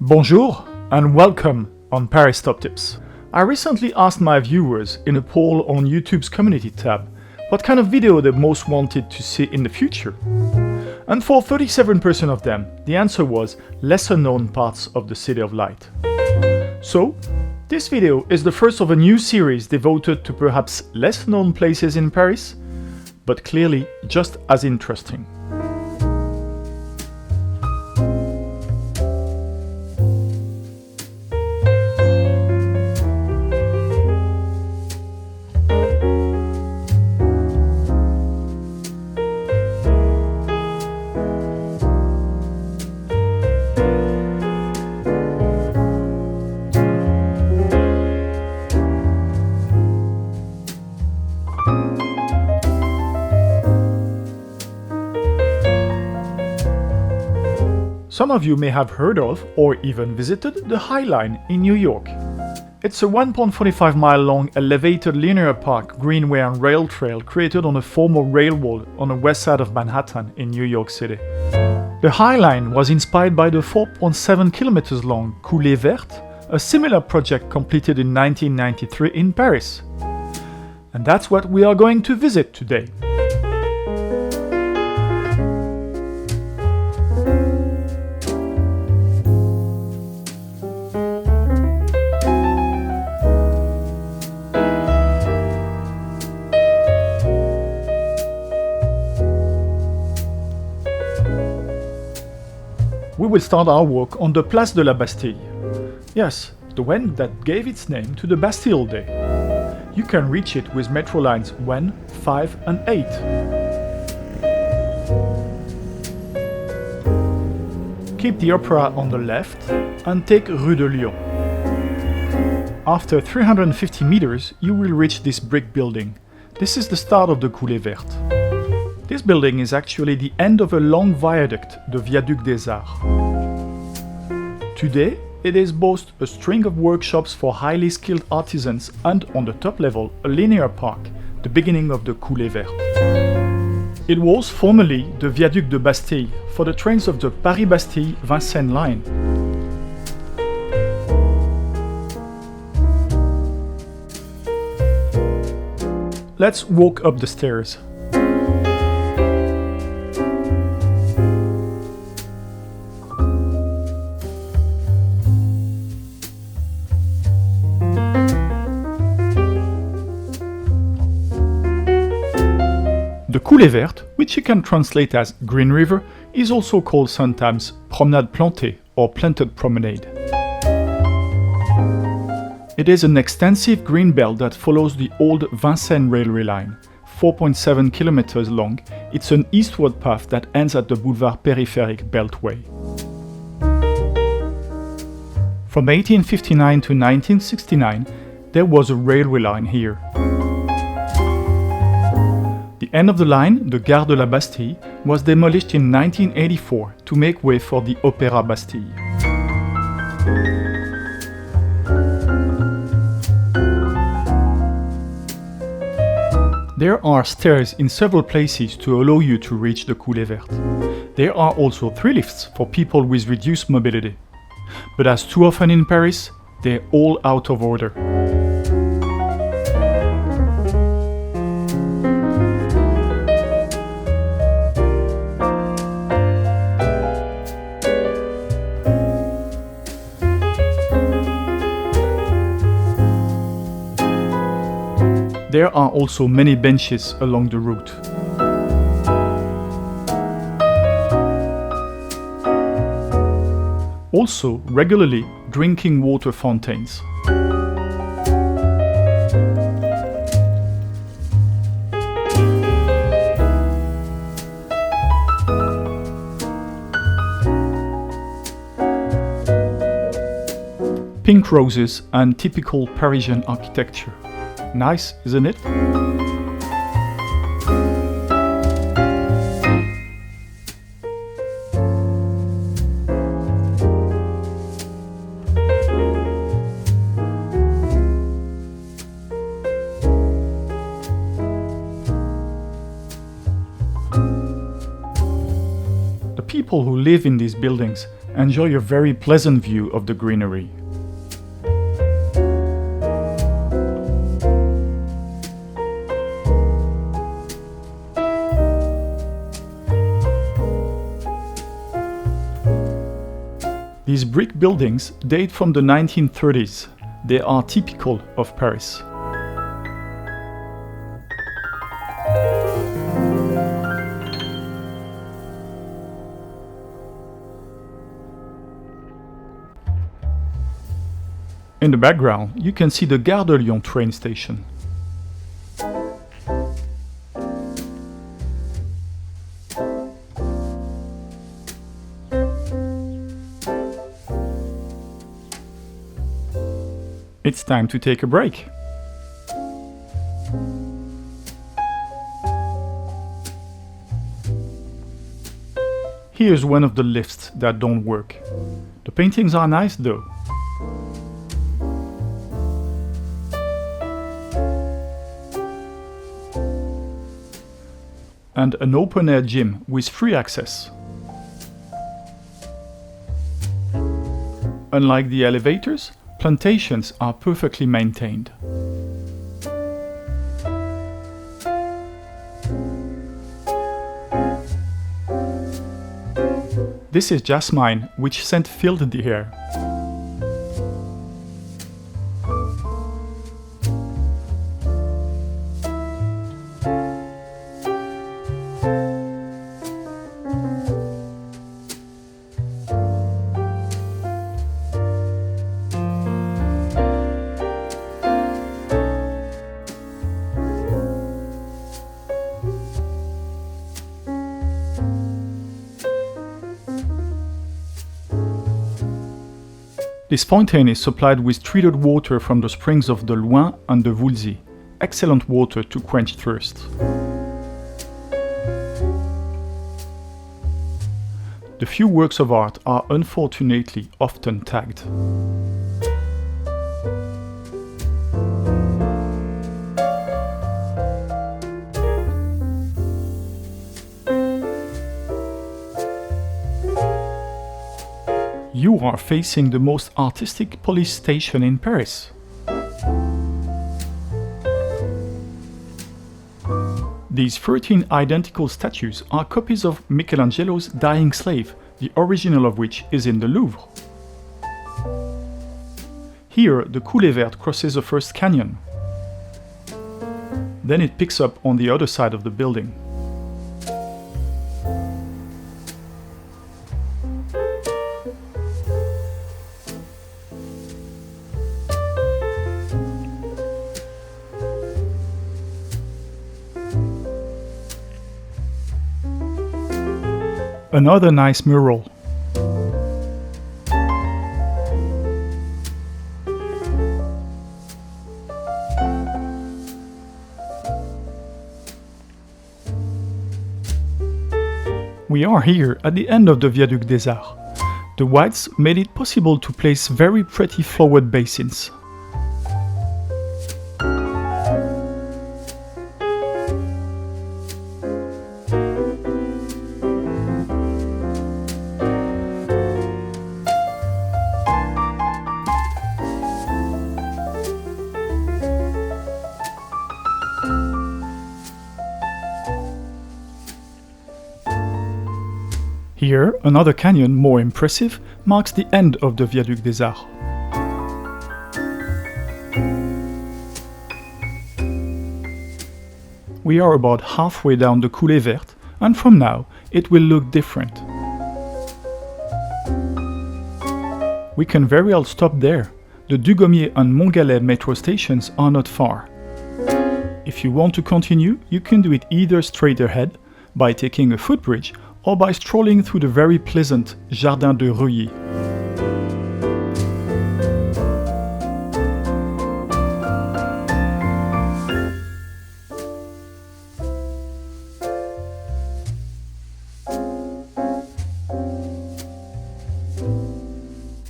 Bonjour and welcome on Paris Top Tips. I recently asked my viewers in a poll on YouTube's community tab what kind of video they most wanted to see in the future. And for 37% of them, the answer was lesser known parts of the City of Light. So, this video is the first of a new series devoted to perhaps less known places in Paris, but clearly just as interesting. Some of you may have heard of or even visited the High Line in New York. It's a 1.45 mile long elevated linear park, greenway and rail trail created on a former railroad on the west side of Manhattan in New York City. The High Line was inspired by the 4.7 kilometers long Coulée Verte, a similar project completed in 1993 in Paris. And that's what we are going to visit today. We will start our walk on the Place de la Bastille. Yes, the one that gave its name to the Bastille Day. You can reach it with metro lines 1, 5 and 8. Keep the opera on the left and take Rue de Lyon. After 350 meters, you will reach this brick building. This is the start of the Coulée Verte. This building is actually the end of a long viaduct, the viaduct des Arts. Today, it is both a string of workshops for highly skilled artisans and, on the top level, a linear park, the beginning of the Coulée Verte. It was formerly the viaduct de Bastille for the trains of the Paris-Bastille-Vincennes line. Let's walk up the stairs. The Coulée Verte, which you can translate as Green River, is also called sometimes Promenade Plantée or Planted Promenade. It is an extensive green belt that follows the old Vincennes railway line, 4.7 kilometers long. It's an eastward path that ends at the Boulevard Périphérique Beltway. From 1859 to 1969, there was a railway line here. The end of the line, the Gare de la Bastille, was demolished in 1984 to make way for the Opéra Bastille. There are stairs in several places to allow you to reach the Coulée Verte. There are also 3 lifts for people with reduced mobility. But as too often in Paris, they're all out of order. There are also many benches along the route. Also, regularly drinking water fountains. Pink roses and typical Parisian architecture. Nice, isn't it? people who live in these buildings enjoy a very pleasant view of the greenery. These brick buildings date from the 1930s. They are typical of Paris. In the background, you can see the Gare de Lyon train station. It's time to take a break. Here's one of the lifts that don't work. The paintings are nice though. And an open-air gym with free access. Unlike the elevators, plantations are perfectly maintained. This is jasmine, which scent filled the air. This fountain is supplied with treated water from the springs of the Loing and the Voulzy. Excellent water to quench thirst. The few works of art are unfortunately often tagged. You are facing the most artistic police station in Paris. These 13 identical statues are copies of Michelangelo's Dying Slave, the original of which is in the Louvre. Here, the Coulée Verte crosses the first canyon. Then it picks up on the other side of the building. Another nice mural. We are here at the end of the Viaduct des Arts. The whites made it possible to place very pretty flowered basins. Here, another canyon more impressive marks the end of the Viaduct des Arts. We are about halfway down the Coulée Verte, and from now it will look different. We can very well stop there. The Dugommier and Montgalais metro stations are not far. If you want to continue, you can do it either straight ahead, by taking a footbridge, or by strolling through the very pleasant Jardin de Reuilly.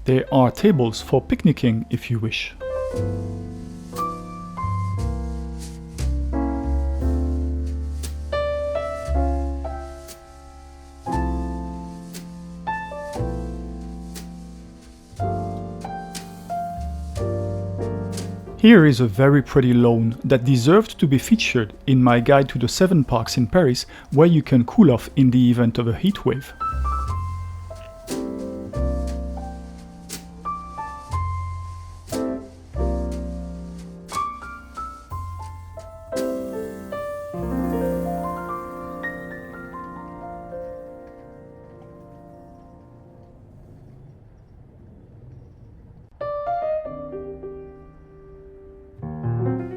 There are tables for picnicking if you wish. Here is a very pretty lawn that deserved to be featured in my guide to the 7 parks in Paris, where you can cool off in the event of a heat wave.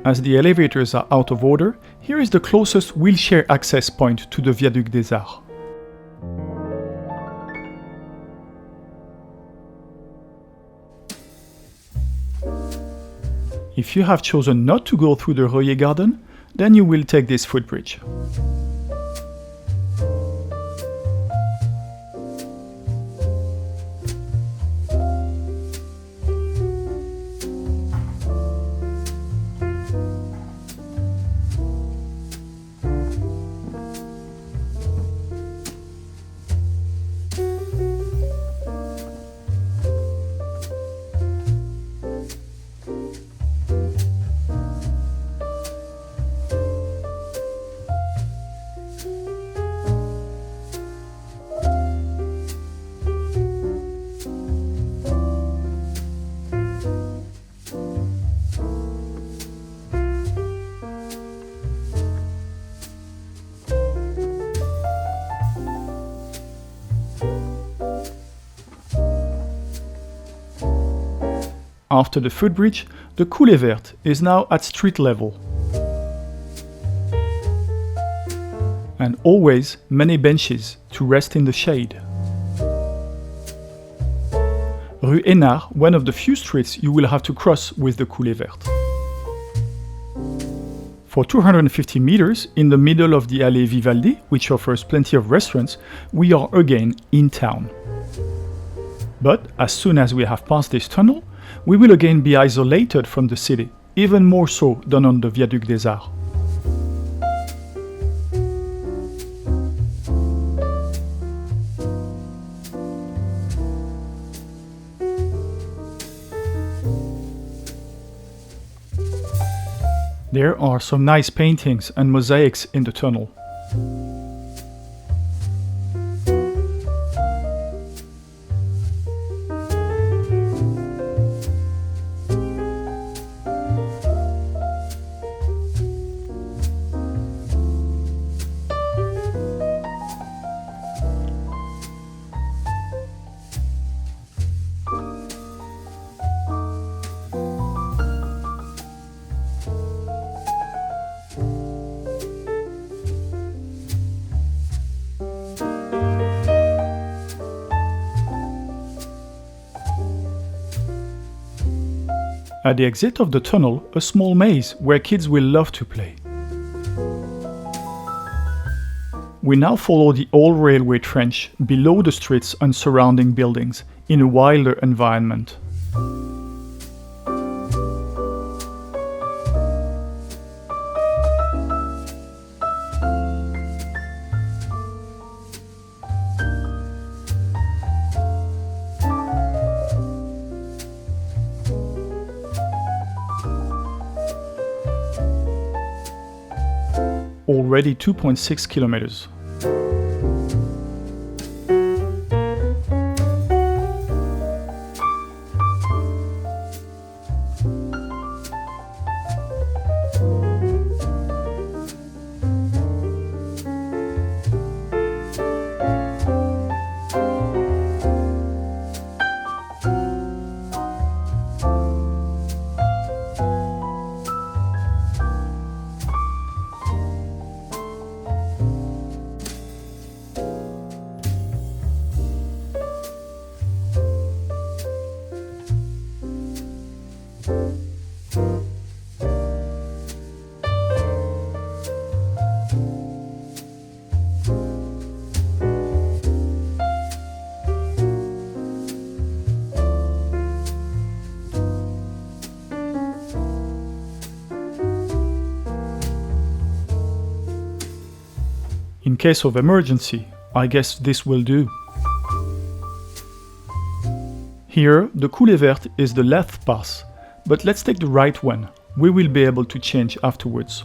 As the elevators are out of order, here is the closest wheelchair access point to the Viaduct des Arts. If you have chosen not to go through the Royer Garden, then you will take this footbridge. After the footbridge, the Coulée Verte is now at street level. And always many benches to rest in the shade. Rue Hénard, one of the few streets you will have to cross with the Coulée Verte. For 250 meters, in the middle of the Allée Vivaldi, which offers plenty of restaurants, we are again in town. But as soon as we have passed this tunnel, we will again be isolated from the city, even more so than on the Viaduct des Arts. There are some nice paintings and mosaics in the tunnel. At the exit of the tunnel, a small maze where kids will love to play. We now follow the old railway trench below the streets and surrounding buildings in a wilder environment. Already 2.6 kilometers. In case of emergency, I guess this will do. Here, the Coulée Verte is the left pass, but let's take the right one. We will be able to change afterwards.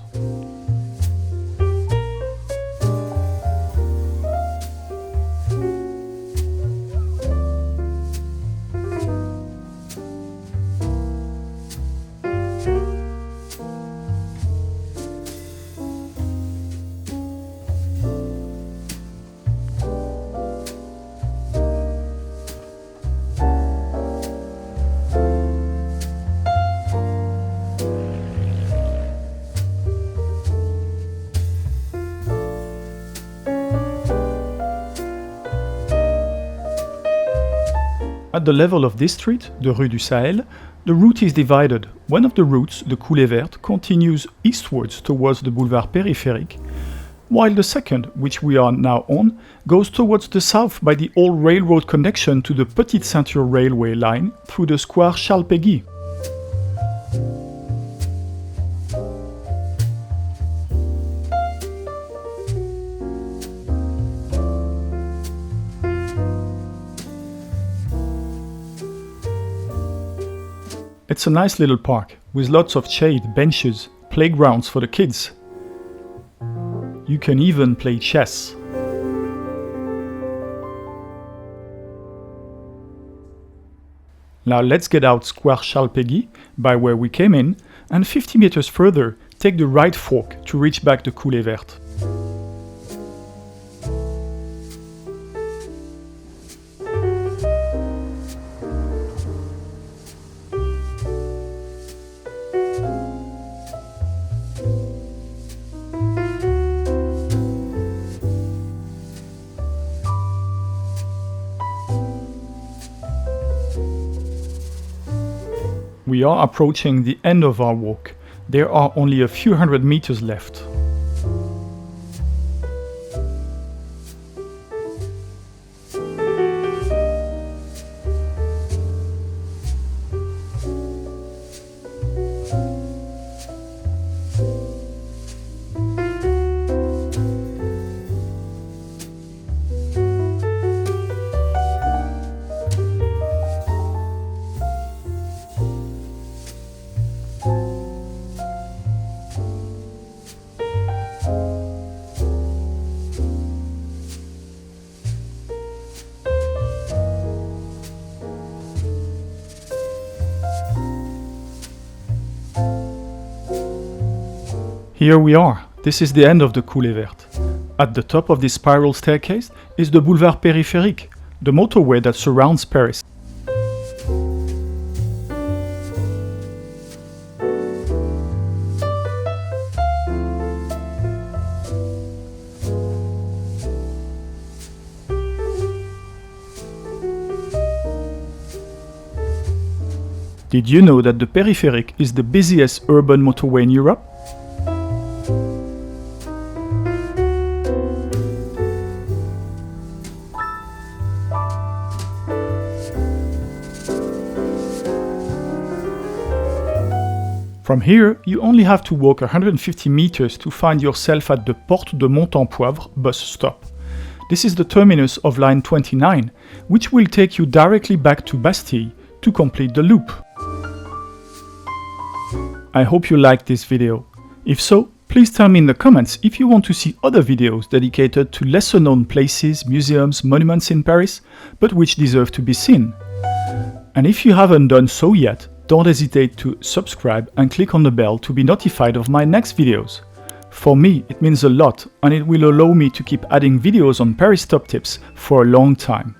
At the level of this street, the Rue du Sahel, the route is divided. One of the routes, the Coulée Verte, continues eastwards towards the Boulevard Périphérique, while the second, which we are now on, goes towards the south by the old railroad connection to the Petite Ceinture railway line through the square Charles Péguy. It's a nice little park, with lots of shade, benches, playgrounds for the kids. You can even play chess. Now let's get out Square Charles Péguy, by where we came in, and 50 meters further, take the right fork to reach back the Coulée Verte. We are approaching the end of our walk. There are only a few hundred meters left. Here we are. This is the end of the Coulée Verte. At the top of this spiral staircase is the Boulevard Périphérique, the motorway that surrounds Paris. Did you know that the Périphérique is the busiest urban motorway in Europe? From here, you only have to walk 150 meters to find yourself at the Porte de Montempoivre bus stop. This is the terminus of line 29, which will take you directly back to Bastille to complete the loop. I hope you liked this video. If so, please tell me in the comments if you want to see other videos dedicated to lesser known places, museums, monuments in Paris, but which deserve to be seen. And if you haven't done so yet, don't hesitate to subscribe and click on the bell to be notified of my next videos. For me, it means a lot and it will allow me to keep adding videos on Paris top tips for a long time.